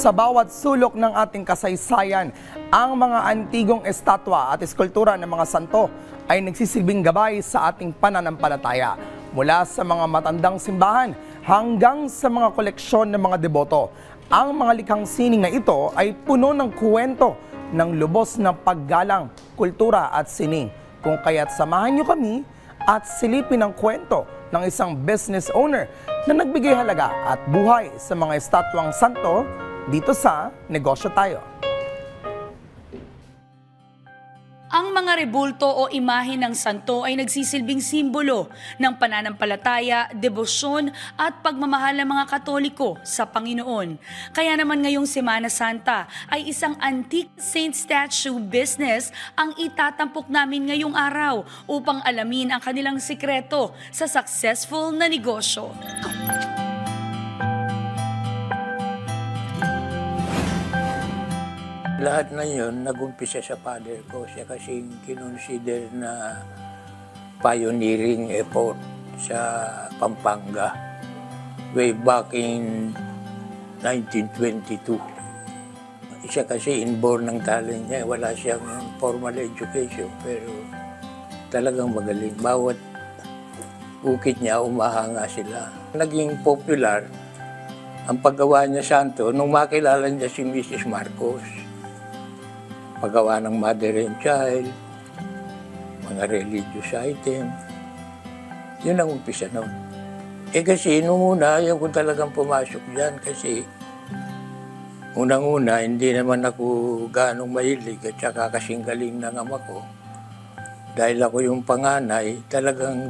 Sa bawat sulok ng ating kasaysayan, ang mga antigong estatwa at eskultura ng mga santo ay nagsisilbing gabay sa ating pananampalataya. Mula sa mga matandang simbahan hanggang sa mga koleksyon ng mga deboto, ang mga likhang sining na ito ay puno ng kwento ng lubos ng paggalang, kultura at sining. Kung kaya't samahan niyo kami at silipin ang kwento ng isang business owner na nagbigay halaga at buhay sa mga estatwang santo dito sa Negosyo Tayo. Ang mga rebulto o imahe ng santo ay nagsisilbing simbolo ng pananampalataya, debosyon at pagmamahal ng mga Katoliko sa Panginoon. Kaya naman ngayong Semana Santa ay isang antique saint statue business ang itatampok namin ngayong araw upang alamin ang kanilang sikreto sa successful na negosyo. Lahat na yun, nag-umpisa sa father ko. Siya kasing kinonsider na pioneering effort sa Pampanga way back in 1922. Siya kasi inborn ng talent niya. Wala siyang formal education pero talagang magaling. Bawat ukit niya, umahanga sila. Naging popular ang paggawa niya santo nung makilala niya si Mrs. Marcos. Paggawa ng mother and child, mga religious item. Yun ang umpisa nun. Kasi nung una, ayaw ko talagang pumasok dyan kasi unang-una, hindi naman ako ganong mahilig at saka kasing galing ng ama ko. Dahil ako yung panganay, talagang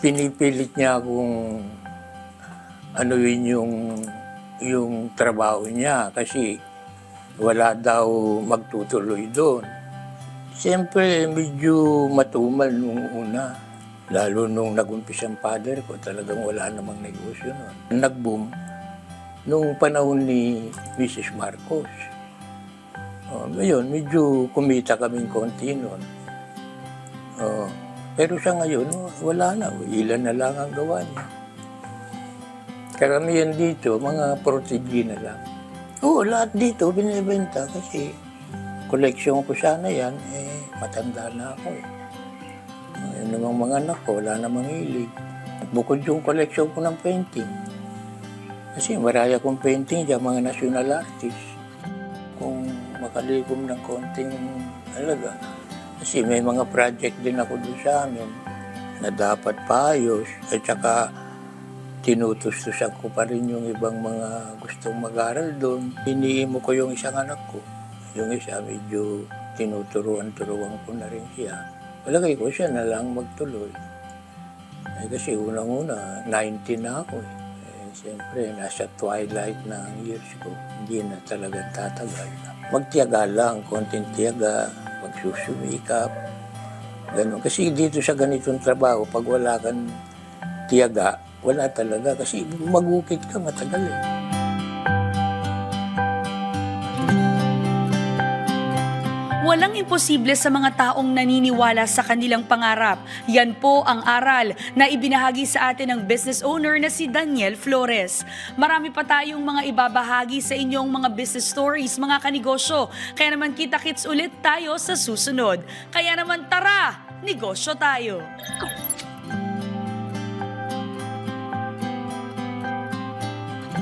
pinipilit niya akong anuin yung trabaho niya kasi wala daw magtutuloy doon. Siyempre, medyo matumal nung una. Lalo nung nag-umpisa ang father ko, talagang wala namang negosyo noon. Nag-boom nung panahon ni Mrs. Marcos. Ngayon, medyo kumita kaming konti noon. Pero sa ngayon, wala na. Ilan na lang ang gawa niya. Karamihan dito, mga protege na lang. Oo, lahat dito binibenta kasi koleksyon ko sana yan, matanda na ako Yung namang mga anak ko, wala namang hilig. Bukod yung koleksyon ko ng painting. Kasi maraya kong painting dyan, mga national artists. Kung makalikom ng konting halaga. Kasi may mga project din ako doon sa amin na dapat paayos at saka tinutustusan ko pa rin yung ibang mga gustong mag-aral doon. Iniimo ko yung isang anak ko. Yung isa medyo tinuturuan-turuan ko na rin siya. Palagay ko siya na lang magtuloy. Kasi unang-una, 19 na ako Siyempre, nasa twilight na ang years ko. Hindi na talagang tatagal. Magtiyaga lang, konting tiyaga, magsusumikap. Ganun. Kasi dito sa ganitong trabaho, pag wala kang tiyaga, wala talaga kasi magukit ka matagal Walang imposible sa mga taong naniniwala sa kanilang pangarap. Yan po ang aral na ibinahagi sa atin ng business owner na si Daniel Flores. Marami pa tayong mga ibabahagi sa inyong mga business stories, mga kanegosyo. Kaya naman kita-kits ulit tayo sa susunod. Kaya naman tara, negosyo tayo!